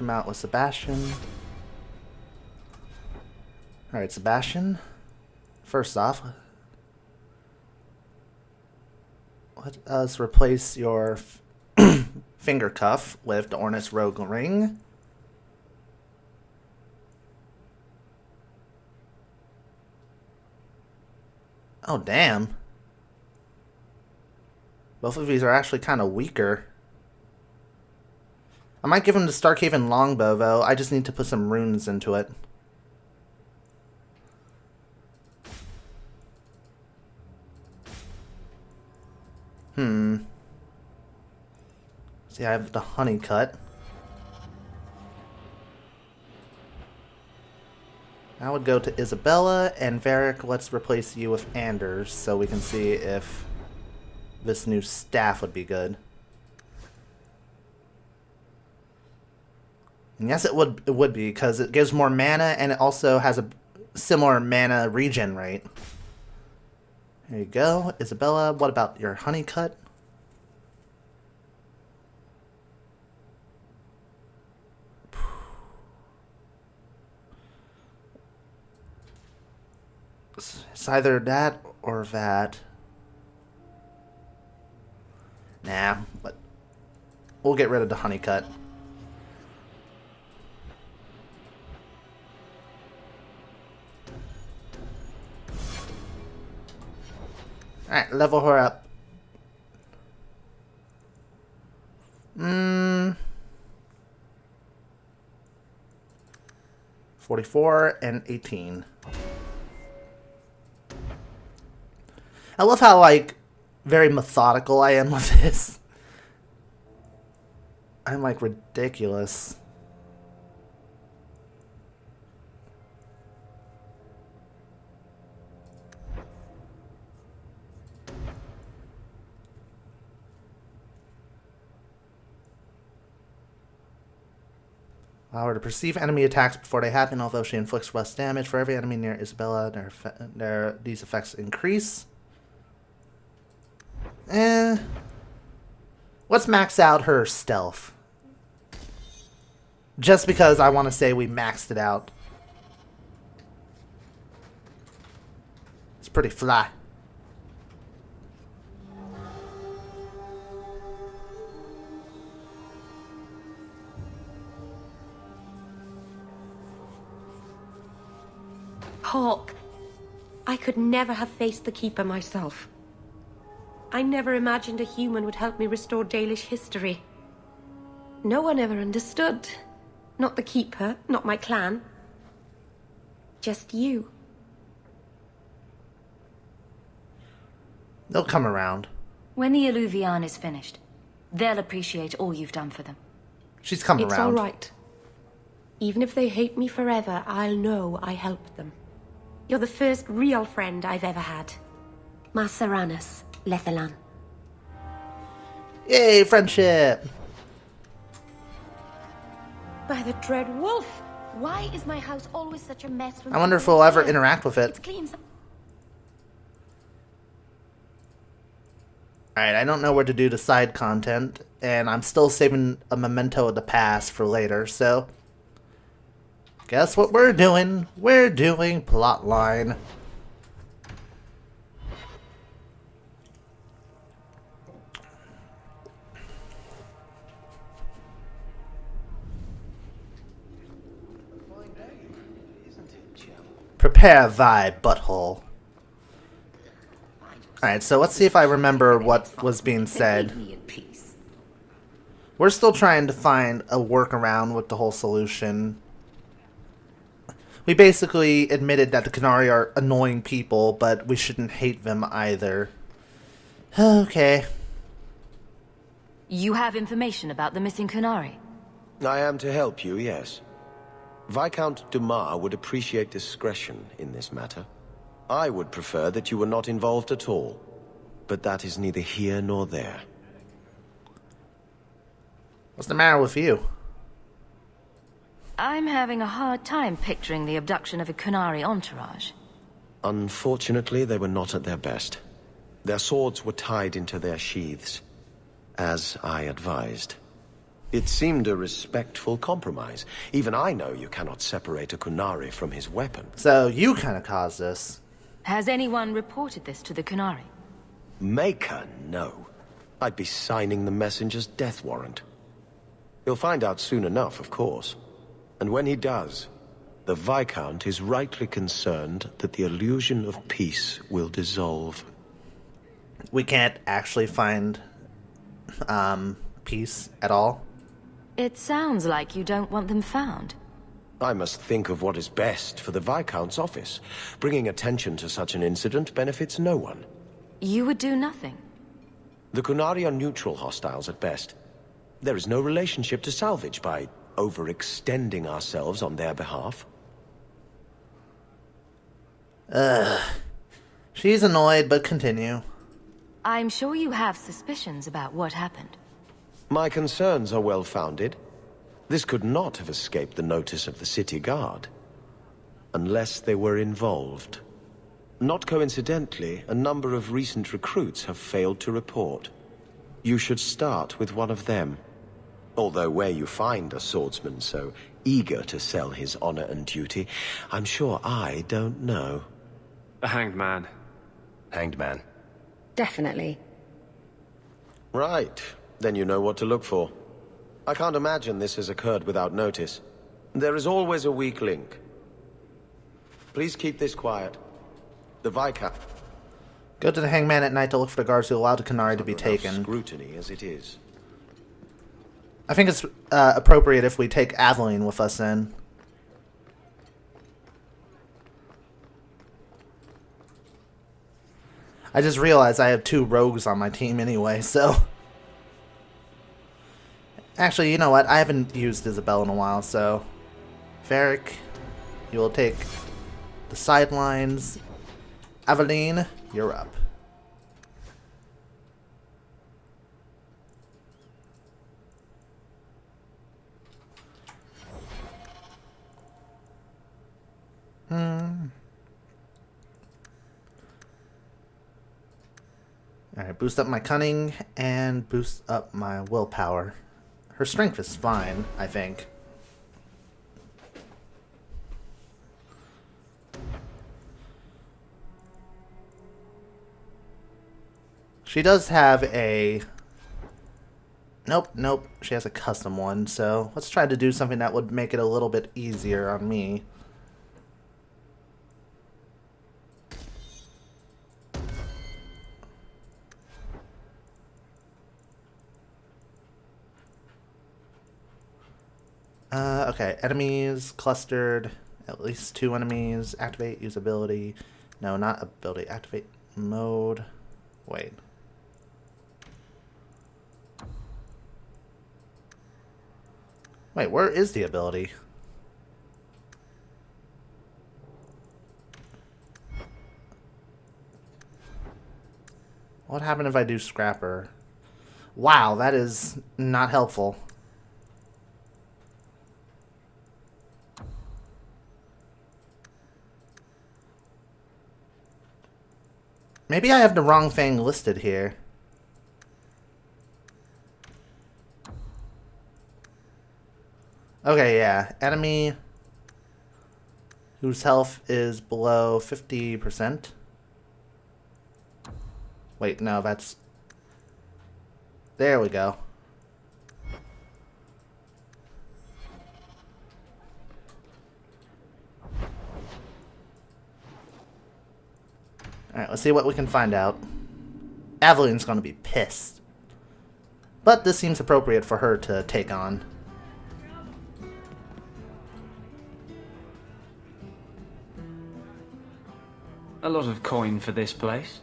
him out with Sebastian. Alright, Sebastian. First off, let us replace your finger cuff with the Ornus Rogue Ring. Oh, damn. Both of these are actually kind of weaker. I might give him the Starkhaven Longbow, though. I just need to put some runes into it. See, I have the Honeycut. I would go to Isabella, and Varric, let's replace you with Anders so we can see if this new staff would be good. And yes, it would be, because it gives more mana, and it also has a similar mana regen rate. There you go. Isabella, what about your Honeycut? It's either that or that. Nah, but we'll get rid of the Honeycut. Alright, level her up. 44 and 18. I love how, like, very methodical I am with this. I'm, like, ridiculous. Allow her to perceive enemy attacks before they happen, although she inflicts less damage. For every enemy near Isabella, these effects increase. Let's max out her stealth. Just because I want to say we maxed it out. It's pretty fly. Hawke, I could never have faced the Keeper myself. I never imagined a human would help me restore Dalish history. No one ever understood. Not the Keeper, not my clan. Just you. They'll come around. When the Illuvian is finished, they'll appreciate all you've done for them. She's come around. It's all right. Even if they hate me forever, I'll know I helped them. You're the first real friend I've ever had. Masaranus, Lethalan. Yay, friendship! By the Dread Wolf! Why is my house always such a mess? I wonder if we'll ever interact with it. It's clean. Alright, I don't know where to do the side content, and I'm still saving a memento of the past for later, so... Guess what we're doing? We're doing plotline. Prepare thy butthole. Alright, so let's see if I remember what was being said. We're still trying to find a workaround with the whole solution. We basically admitted that the Qunari are annoying people, but we shouldn't hate them either. Okay. You have information about the missing Qunari? I am to help you, yes. Viscount Dumas would appreciate discretion in this matter. I would prefer that you were not involved at all, but that is neither here nor there. What's the matter with you? I'm having a hard time picturing the abduction of a Qunari entourage. Unfortunately, they were not at their best. Their swords were tied into their sheaths, as I advised. It seemed a respectful compromise. Even I know you cannot separate a Kunari from his weapon. So you kind of caused this. Has anyone reported this to the Kunari? Maker, no. I'd be signing the messenger's death warrant. He'll find out soon enough, of course. And when he does, the Viscount is rightly concerned that the illusion of peace will dissolve. We can't actually find peace at all. It sounds like you don't want them found. I must think of what is best for the Viscount's office. Bringing attention to such an incident benefits no one. You would do nothing. The Kunari are neutral hostiles at best. There is no relationship to salvage by overextending ourselves on their behalf. She's annoyed, but continue. I'm sure you have suspicions about what happened. My concerns are well-founded. This could not have escaped the notice of the city guard. Unless they were involved. Not coincidentally, a number of recent recruits have failed to report. You should start with one of them. Although where you find a swordsman so eager to sell his honor and duty, I'm sure I don't know. The Hanged Man. Hanged Man. Definitely. Right. Then you know what to look for. I can't imagine this has occurred without notice. There is always a weak link. Please keep this quiet. The Viscount. Go to the Hangman at night to look for the guards who allow the Kunari to be Enough taken. Scrutiny as it is. I think it's appropriate if we take Aveline with us then. I just realized I have 2 rogues on my team anyway, so... Actually, you know what? I haven't used Isabel in a while, so... Varric, you will take the sidelines. Aveline, you're up. Alright, boost up my cunning and boost up my willpower. Her strength is fine, I think. She does have a... Nope. She has a custom one, so let's try to do something that would make it a little bit easier on me. Okay, enemies clustered, at least 2 enemies, activate, use ability, no, not ability, activate mode, wait. Wait, where is the ability? What happened if I do Scrapper? Wow, that is not helpful. Maybe I have the wrong thing listed here. Okay, yeah. Enemy whose health is below 50%. Wait, no, that's... There we go. Alright, let's see what we can find out. Aveline's gonna be pissed. But this seems appropriate for her to take on. A lot of coin for this place.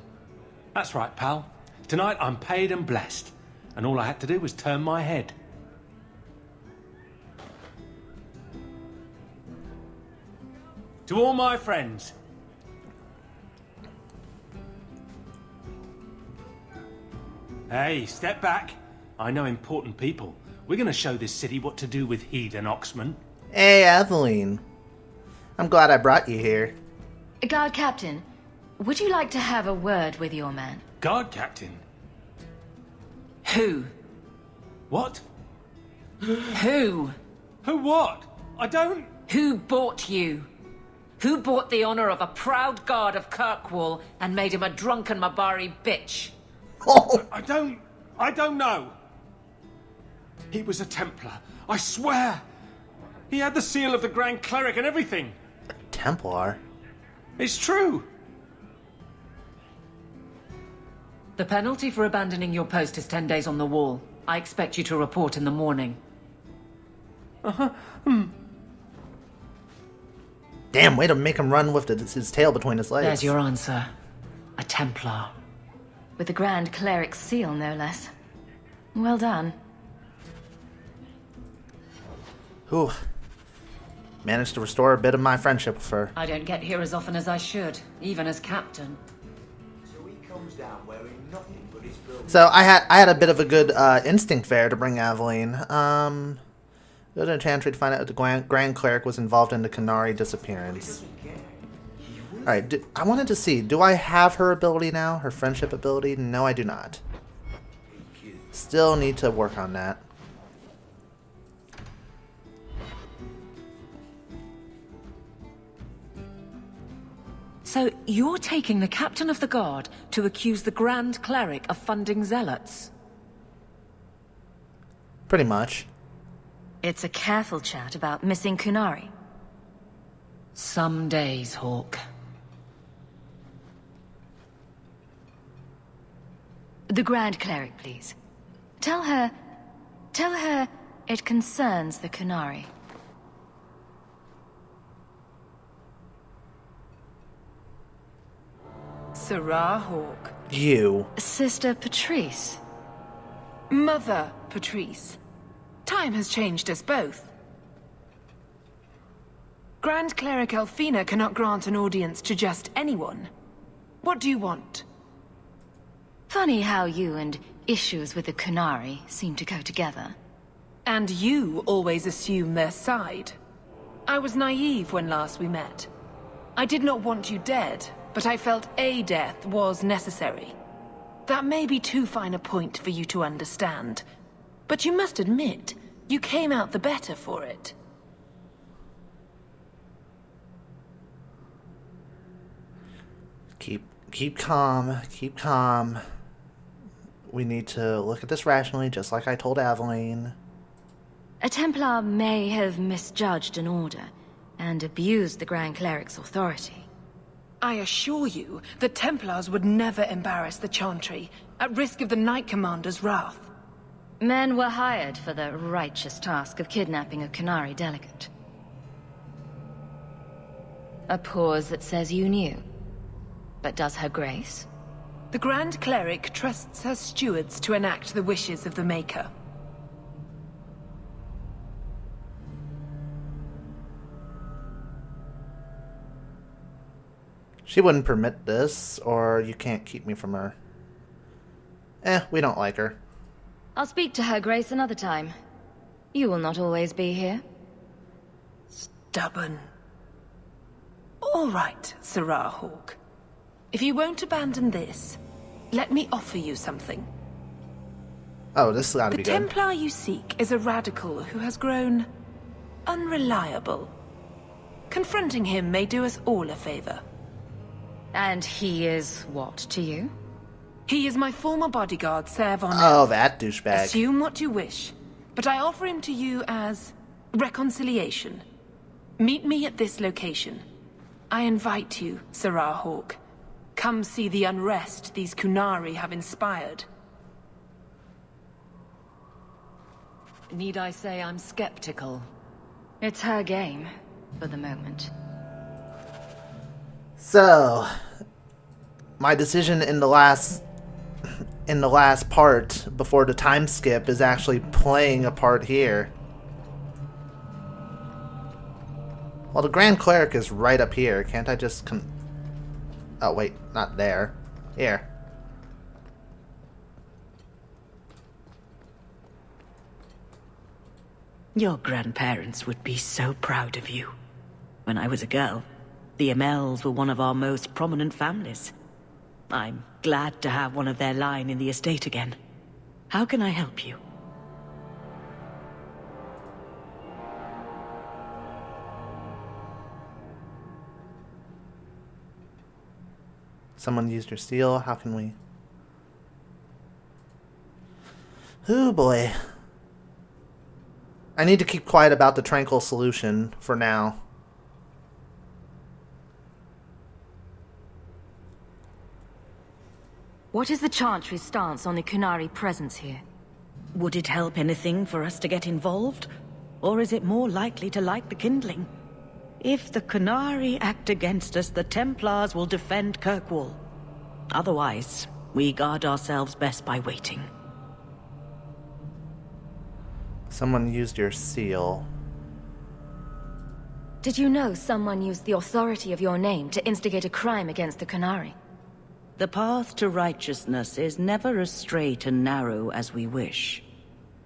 That's right, pal. Tonight I'm paid and blessed, and all I had to do was turn my head. To all my friends. Hey, step back. I know important people. We're gonna show this city what to do with heathen Oxman. Hey, Aveline. I'm glad I brought you here. Guard Captain, would you like to have a word with your man? Guard captain? Who? What? Who? Who what? I don't... Who bought you? Who bought the honor of a proud guard of Kirkwall and made him a drunken Mabari bitch? I don't know. He was a Templar, I swear. He had the seal of the Grand Cleric and everything. Templar? It's true. The penalty for abandoning your post is 10 days on the wall. I expect you to report in the morning. Damn, way to make him run with his tail between his legs. There's your answer. A Templar. With the Grand Cleric's seal, no less. Well done. Whew. Managed to restore a bit of my friendship with her. I don't get here as often as I should, even as captain. So he comes down wearing nothing but his clothes. So I had a bit of a good instinct there to bring Aveline. Go to Chantry to find out if the Grand Cleric was involved in the Canary disappearance. Alright, I wanted to see, do I have her ability now? Her friendship ability? No, I do not. Still need to work on that. So you're taking the captain of the guard to accuse the Grand Cleric of funding zealots? Pretty much. It's a careful chat about missing Kunari. Some days, Hawke. The Grand Cleric, please. Tell her it concerns the Kunari. Sarah Hawke. You. Sister Patrice. Mother Patrice. Time has changed us both. Grand Cleric Elfina cannot grant an audience to just anyone. What do you want? Funny how you and issues with the Kunari seem to go together. And you always assume their side. I was naive when last we met. I did not want you dead, but I felt a death was necessary. That may be too fine a point for you to understand. But you must admit, you came out the better for it. Keep calm. Keep calm. We need to look at this rationally, just like I told Aveline. A Templar may have misjudged an order and abused the Grand Cleric's authority. I assure you that Templars would never embarrass the Chantry, at risk of the Knight Commander's wrath. Men were hired for the righteous task of kidnapping a Kunari delegate. A pause that says you knew. But does her grace? The Grand Cleric trusts her stewards to enact the wishes of the Maker. She wouldn't permit this, or you can't keep me from her. We don't like her. I'll speak to her grace another time. You will not always be here. Stubborn. All right, Sarah Hawke. If you won't abandon this, let me offer you something. Oh, this has got to be The good. Templar you seek is a radical who has grown unreliable. Confronting him may do us all a favor. And he is what to you? He is my former bodyguard, Ser Von Oh, that douchebag. Assume what you wish, but I offer him to you as reconciliation. Meet me at this location. I invite you, Sarah Hawke. Come see the unrest these Kunari have inspired. Need I say I'm skeptical? It's her game, for the moment. So, my decision in the last part before the time skip is actually playing a part here. Well, the Grand Cleric is right up here. Can't I just oh wait, not there. Here. Your grandparents would be so proud of you. When I was a girl, the Amels were one of our most prominent families. I'm glad to have one of their line in the estate again. How can I help you? Someone used your seal. How can we... Oh boy. I need to keep quiet about the tranquil solution for now. What is the Chantry's stance on the Kunari presence here? Would it help anything for us to get involved? Or is it more likely to light the kindling? If the Kunari act against us, the Templars will defend Kirkwall. Otherwise, we guard ourselves best by waiting. Someone used your seal. Did you know someone used the authority of your name to instigate a crime against the Kunari? The path to righteousness is never as straight and narrow as we wish.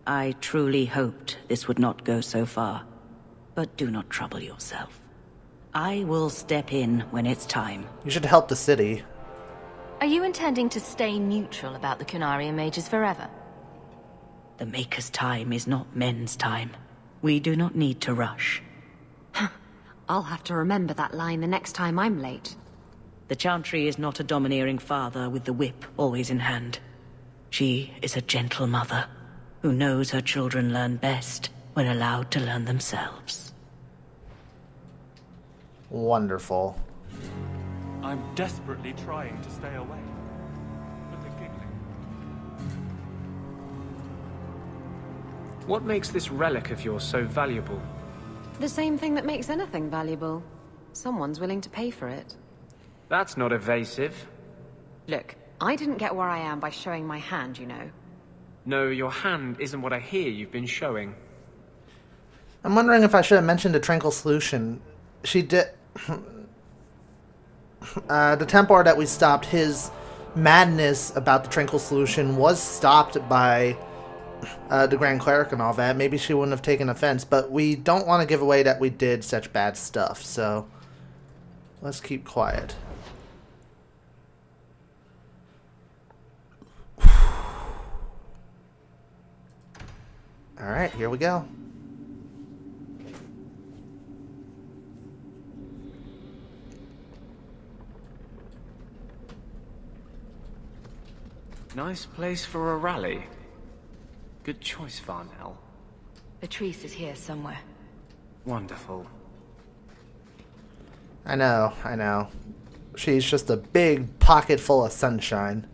I truly hoped this would not go so far, but do not trouble yourself. I will step in when it's time. You should help the city. Are you intending to stay neutral about the Kunari and mages forever? The Maker's time is not men's time. We do not need to rush. I'll have to remember that line the next time I'm late. The Chantry is not a domineering father with the whip always in hand. She is a gentle mother who knows her children learn best when allowed to learn themselves. Wonderful. I'm desperately trying to stay away. But they're giggling. What makes this relic of yours so valuable? The same thing that makes anything valuable. Someone's willing to pay for it. That's not evasive. Look, I didn't get where I am by showing my hand, you know. No, your hand isn't what I hear you've been showing. I'm wondering if I should have mentioned a tranquil solution. She did... the Templar that we stopped, his madness about the tranquil solution was stopped by the Grand Cleric and all that. Maybe she wouldn't have taken offense, but we don't want to give away that we did such bad stuff, so let's keep quiet. Alright, here we go. Nice place for a rally. Good choice, Varnell. Patrice is here somewhere. Wonderful. I know, I know. She's just a big pocket full of sunshine.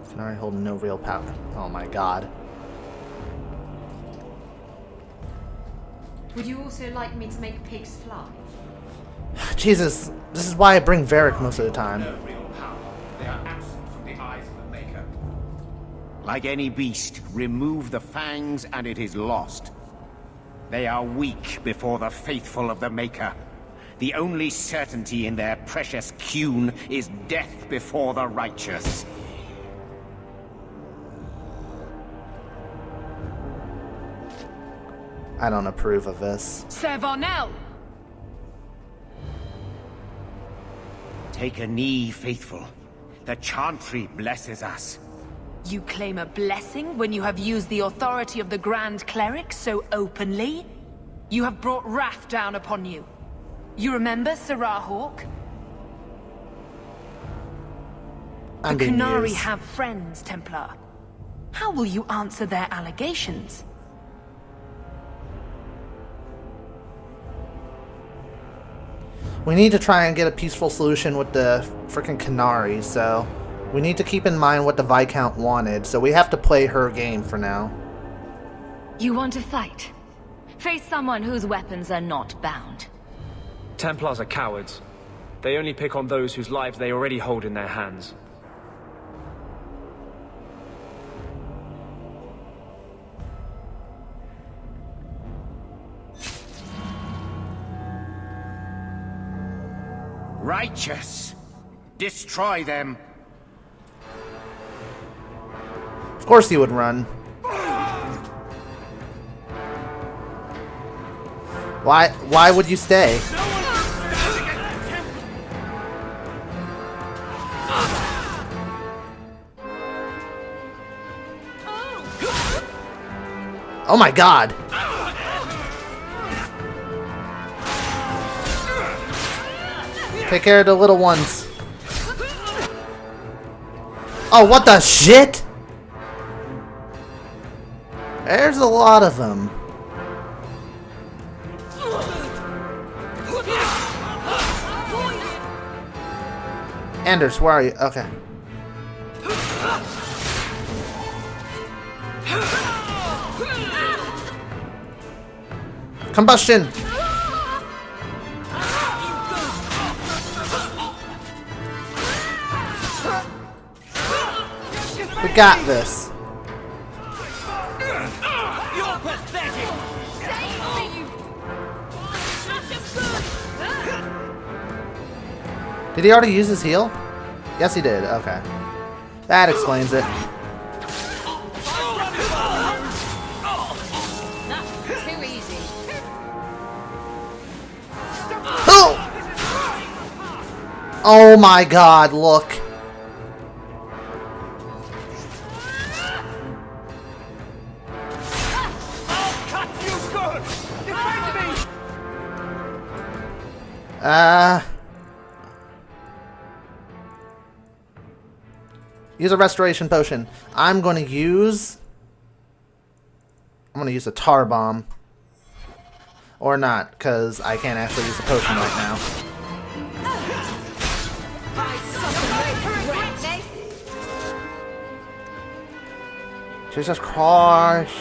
Kunari hold no real power. Oh my god. Would you also like me to make pigs fly? Jesus, this is why I bring Varric most of the time. Like any beast, remove the fangs and it is lost. They are weak before the faithful of the Maker. The only certainty in their precious Qun is death before the righteous. I don't approve of this. Sir Varnell! Take a knee, faithful. The Chantry blesses us. You claim a blessing when you have used the authority of the Grand Cleric so openly? You have brought wrath down upon you. You remember Sir Hawke? The Kunari have friends, Templar. How will you answer their allegations? We need to try and get a peaceful solution with the frickin' Kunari, so we need to keep in mind what the Viscount wanted, so we have to play her game for now. You want to fight? Face someone whose weapons are not bound. Templars are cowards. They only pick on those whose lives they already hold in their hands. Righteous! Destroy them! Of course he would run. Why would you stay? Oh my god! Take care of the little ones. Oh, what the shit? There's a lot of them. Anders, where are you? Okay. Combustion! We got this. You're pathetic! Did he already use his heal? Yes, he did. Okay. That explains it. Too easy. Oh! Oh my god, look. Use a restoration potion. I'm going to use a tar bomb. Or not, because I can't actually use a potion right now. Jesus Christ.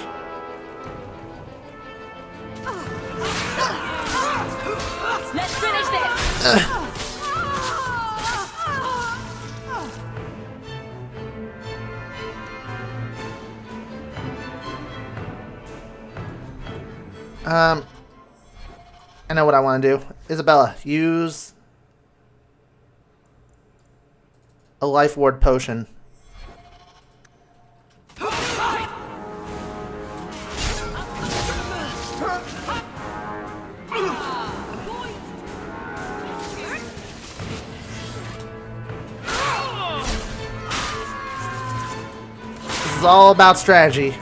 Let's finish this! I know what I want to do. Isabella, use a life ward potion. This is all about strategy.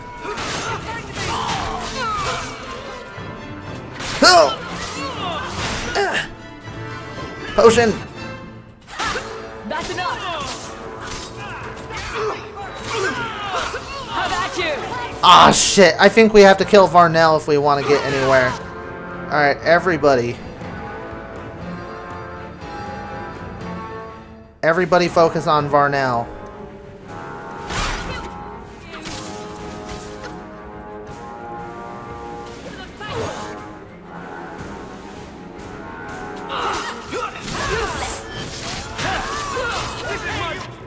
Potion! That's enough! How about you? Ah, shit. I think we have to kill Varnell if we want to get anywhere. Alright, everybody. Everybody focus on Varnell.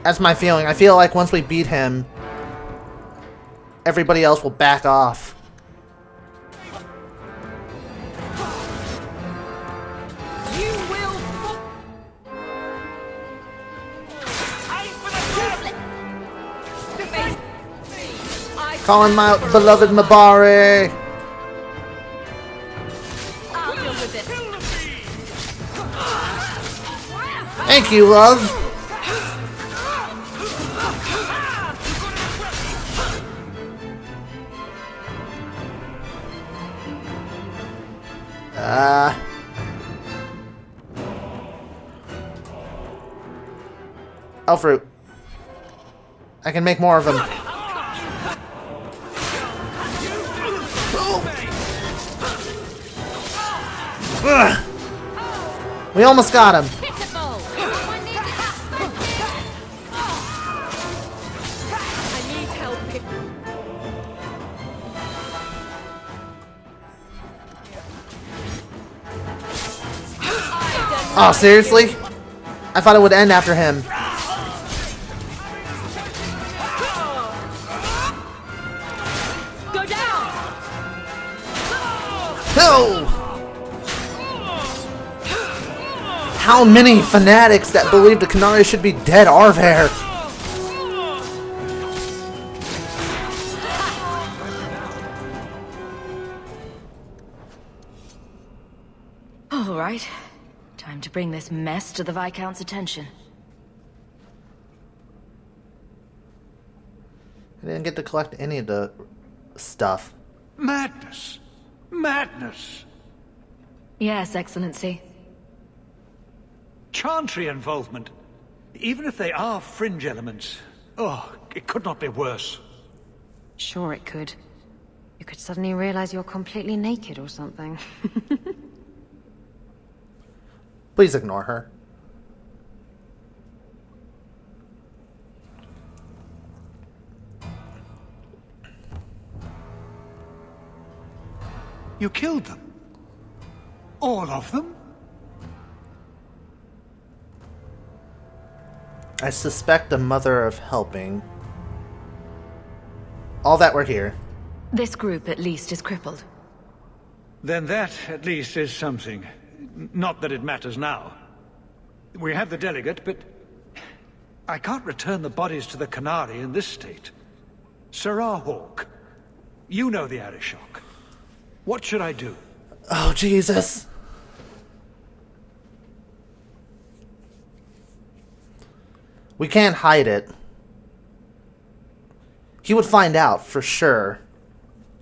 That's my feeling. I feel like once we beat him, everybody else will back off. You will. Calling my beloved Mabari. I'll deal with this. Thank you, love. Elfroot. I can make more of them. Ugh. We almost got him. Oh, seriously? I thought it would end after him. Go down. No! How many fanatics that believe the Canary should be dead are there? All right. Time to bring this mess to the Viscount's attention. I didn't get to collect any of the stuff. Madness! Madness! Yes, Excellency. Chantry involvement. Even if they are fringe elements. Oh, it could not be worse. Sure it could. You could suddenly realize you're completely naked or something. Please ignore her. You killed them? All of them? I suspect a mother of helping. All that we're here. This group, at least, is crippled. Then that, at least, is something. Not that it matters now. We have the delegate, but I can't return the bodies to the Canary in this state. Sir Hawke, you know the Arishok. What should I do? Oh, Jesus. We can't hide it. He would find out, for sure.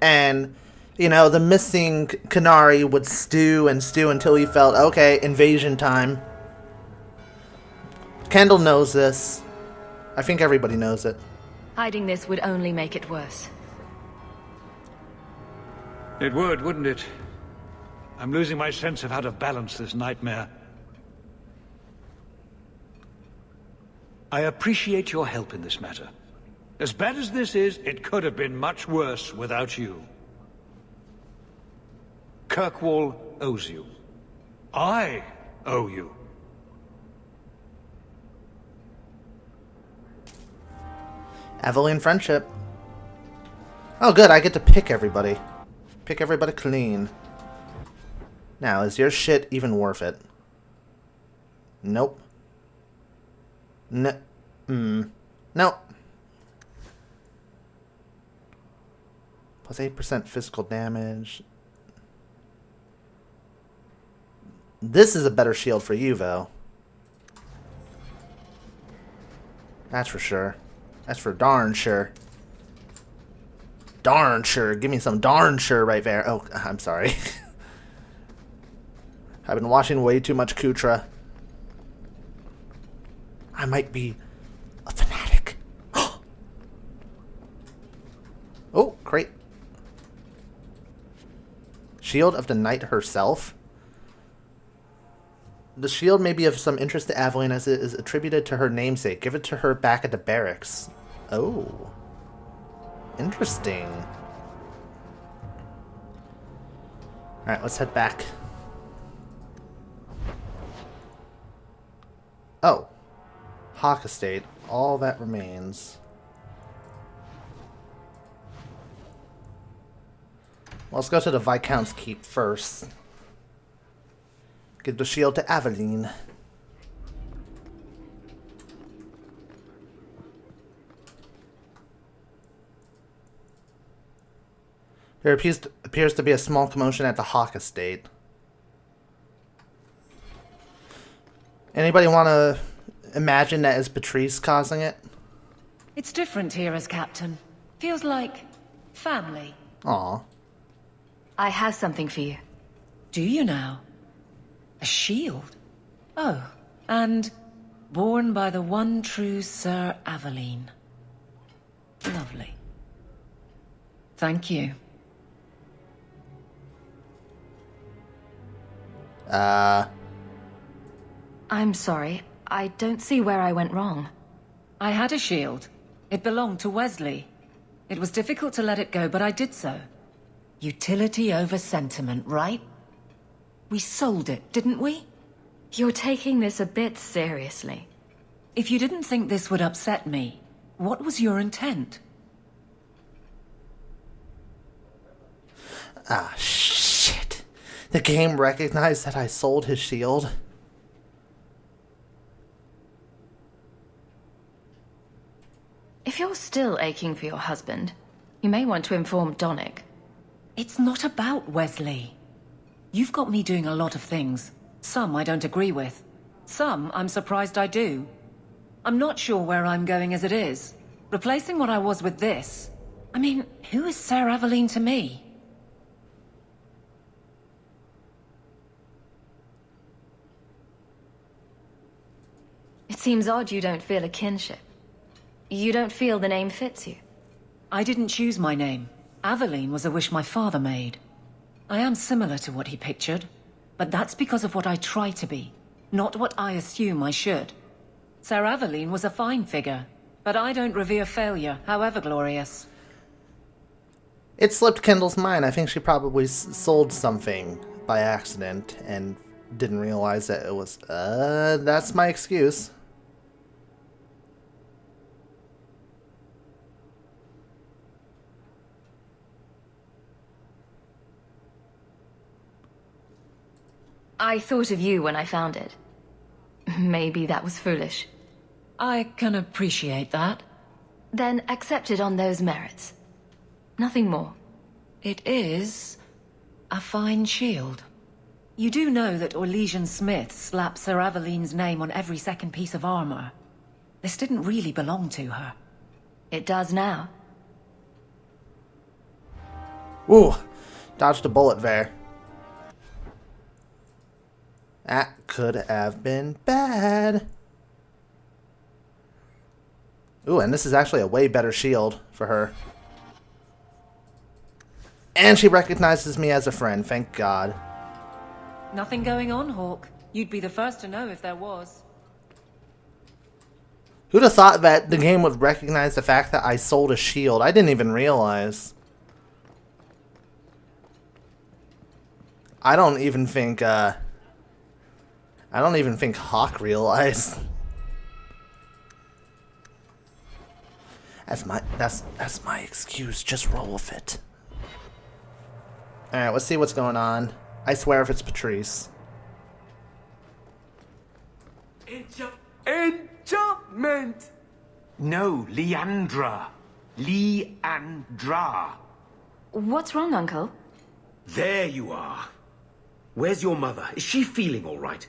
And, you know, the missing Canary would stew and stew until he felt, okay, invasion time. Kendall knows this. I think everybody knows it. Hiding this would only make it worse. It would, wouldn't it? I'm losing my sense of how to balance this nightmare. I appreciate your help in this matter. As bad as this is, it could have been much worse without you. Kirkwall owes you. I owe you. Aveline friendship. Oh, good, I get to pick everybody. Pick everybody clean. Now, is your shit even worth it? Nope. No. Nope. Plus 8% physical damage. This is a better shield for you, though. That's for sure. That's for darn sure. Darn sure. Give me some darn sure right there. Oh, I'm sorry. I've been watching way too much Kutra. I might be a fanatic. Oh, great. Shield of the Knight herself. The shield may be of some interest to Aveline as it is attributed to her namesake. Give it to her back at the barracks. Oh. Interesting. Alright, let's head back. Oh. Hawke Estate. All that remains. Well, let's go to the Viscount's Keep first. Give the shield to Aveline. There appears to be a small commotion at the Hawke Estate. Anybody want to imagine that is Patrice causing it? It's different here as captain. Feels like family. Aw. I have something for you. Do you now? A shield? Oh, and born by the one true Sir Aveline. Lovely. Thank you. I'm sorry. I don't see where I went wrong. I had a shield. It belonged to Wesley. It was difficult to let it go, but I did so. Utility over sentiment, right? We sold it, didn't we? You're taking this a bit seriously. If you didn't think this would upset me, what was your intent? Ah, shit. The game recognized that I sold his shield. If you're still aching for your husband, you may want to inform Donnic. It's not about Wesley. You've got me doing a lot of things. Some I don't agree with. Some I'm surprised I do. I'm not sure where I'm going as it is. Replacing what I was with this. I mean, who is Sir Aveline to me? Seems odd you don't feel a kinship. You don't feel the name fits you. I didn't choose my name. Aveline was a wish my father made. I am similar to what he pictured, but that's because of what I try to be, not what I assume I should. Sir Aveline was a fine figure, but I don't revere failure, however glorious. It slipped Kendall's mind. I think she probably sold something by accident and didn't realize that it was, that's my excuse. I thought of you when I found it. Maybe that was foolish. I can appreciate that. Then accept it on those merits. Nothing more. It is a fine shield. You do know that Orlesian Smith slapped Sir Aveline's name on every second piece of armor. This didn't really belong to her. It does now. Ooh, dodged a bullet there. That could have been bad. Ooh, and this is actually a way better shield for her. And she recognizes me as a friend, thank God. Nothing going on, Hawke. You'd be the first to know if there was. Who'd have thought that the game would recognize the fact that I sold a shield? I didn't even realize. I don't even think Hawke realized. That's my excuse. Just roll with it. Alright, let's see what's going on. I swear if it's Patrice. Enchantment! No, Leandra. Leandra. What's wrong, Uncle? There you are. Where's your mother? Is she feeling all right?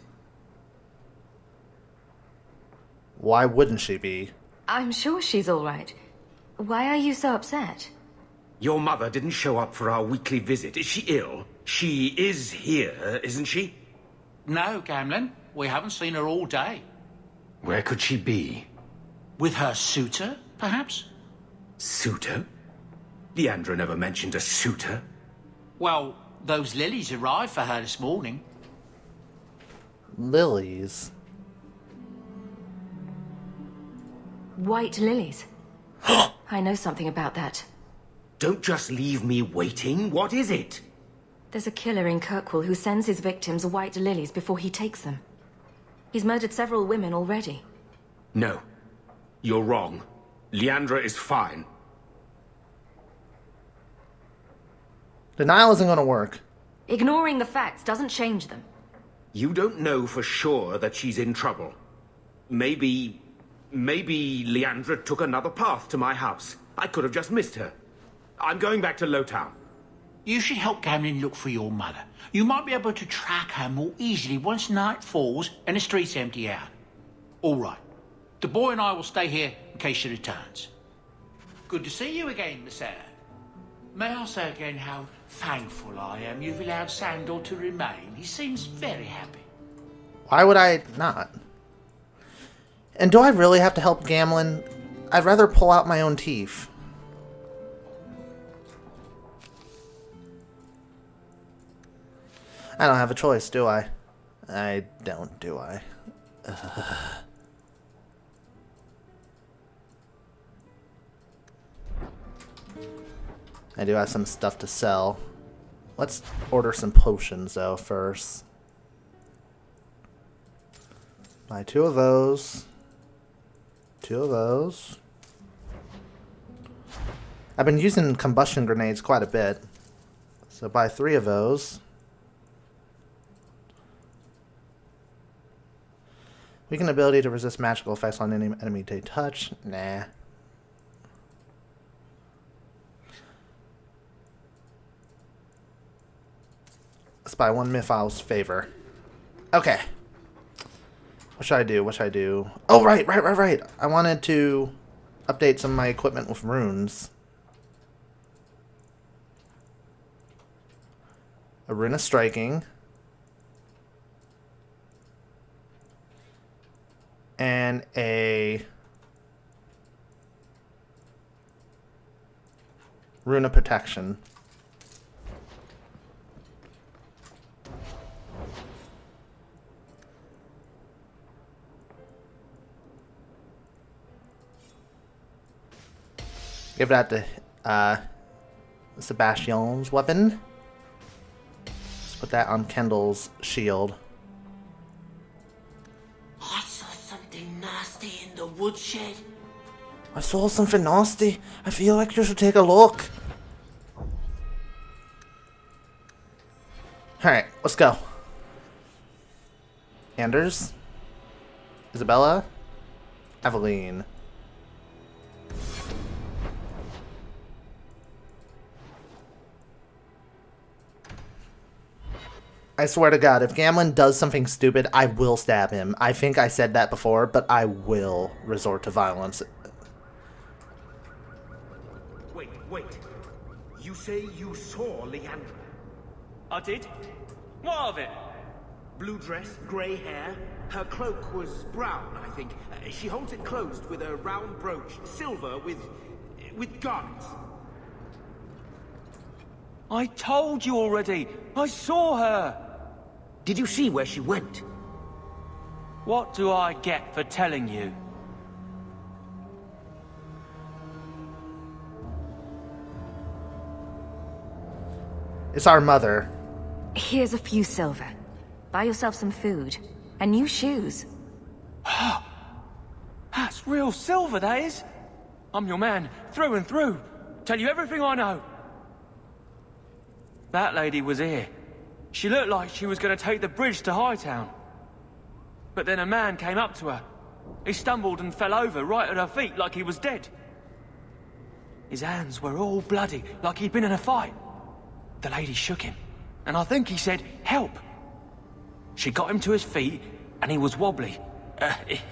Why wouldn't she be? I'm sure she's all right. Why are you so upset? Your mother didn't show up for our weekly visit. Is she ill? She is here, isn't she? No, Gamlin. We haven't seen her all day. Where could she be? With her suitor, perhaps? Suitor? Leandra never mentioned a suitor. Well, those lilies arrived for her this morning. Lilies? White lilies. I know something about that. Don't just leave me waiting. What is it? There's a killer in Kirkwall who sends his victims white lilies before he takes them. He's murdered several women already. No. You're wrong. Leandra is fine. Denial isn't going to work. Ignoring the facts doesn't change them. You don't know for sure that she's in trouble. Maybe Leandra took another path to my house. I could have just missed her. I'm going back to Lowtown. You should help Gamlin look for your mother. You might be able to track her more easily once night falls and the streets empty out. All right. The boy and I will stay here in case she returns. Good to see you again, Miss Eyre. May I say again how thankful I am you've allowed Sandor to remain. He seems very happy. Why would I not? And do I really have to help Gamlin? I'd rather pull out my own teeth. I don't have a choice, do I? I don't, do I? I do have some stuff to sell. Let's order some potions, though, first. Buy 2 of those. 2 of those. I've been using combustion grenades quite a bit. So buy 3 of those. Weaken ability to resist magical effects on any enemy they touch. Nah. Let's buy 1 Miphal's favor. Okay. What should I do? What should I do? Oh, right. I wanted to update some of my equipment with runes. A rune of striking. And and a Rune of Protection. Give that to Sebastian's weapon. Let's put that on Kendall's shield. I saw something nasty in the woodshed. I saw something nasty. I feel like you should take a look. Alright, let's go. Anders. Isabella. Eveline. I swear to God, if Gamlen does something stupid, I will stab him. I think I said that before, but I will resort to violence. Wait. You say you saw Leandra? I did? What of it? Blue dress, grey hair. Her cloak was brown, I think. She holds it closed with a round brooch, silver with garnets. I told you already. I saw her. Did you see where she went? What do I get for telling you? It's our mother. Here's a few silver. Buy yourself some food. And new shoes. That's real silver, that is. I'm your man, through and through. Tell you everything I know. That lady was here. She looked like she was going to take the bridge to Hightown. But then a man came up to her. He stumbled and fell over right at her feet like he was dead. His hands were all bloody, like he'd been in a fight. The lady shook him, and I think he said, "Help." She got him to his feet, and he was wobbly.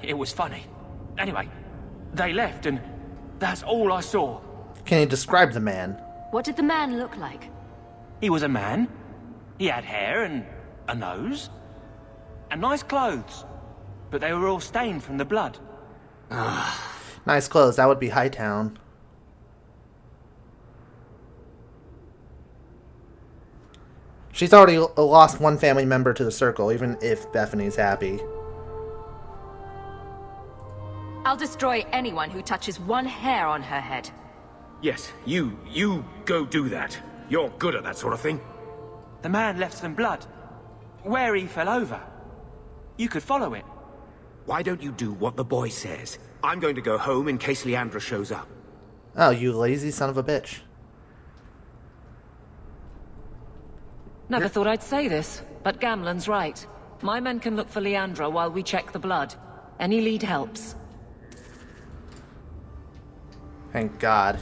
It was funny. Anyway, they left, and that's all I saw. Can you describe the man? What did the man look like? He was a man. He had hair and a nose. And nice clothes. But they were all stained from the blood. Nice clothes, that would be Hightown. She's already lost one family member to the circle, even if Bethany's happy. I'll destroy anyone who touches one hair on her head. Yes, you go do that. You're good at that sort of thing. The man left some blood. Where he fell over. You could follow it. Why don't you do what the boy says? I'm going to go home in case Leandra shows up. Oh, you lazy son of a bitch. Never thought I'd say this, but Gamlen's right. My men can look for Leandra while we check the blood. Any lead helps. Thank God.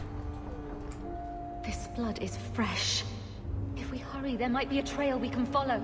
This blood is fresh. If we hurry, there might be a trail we can follow.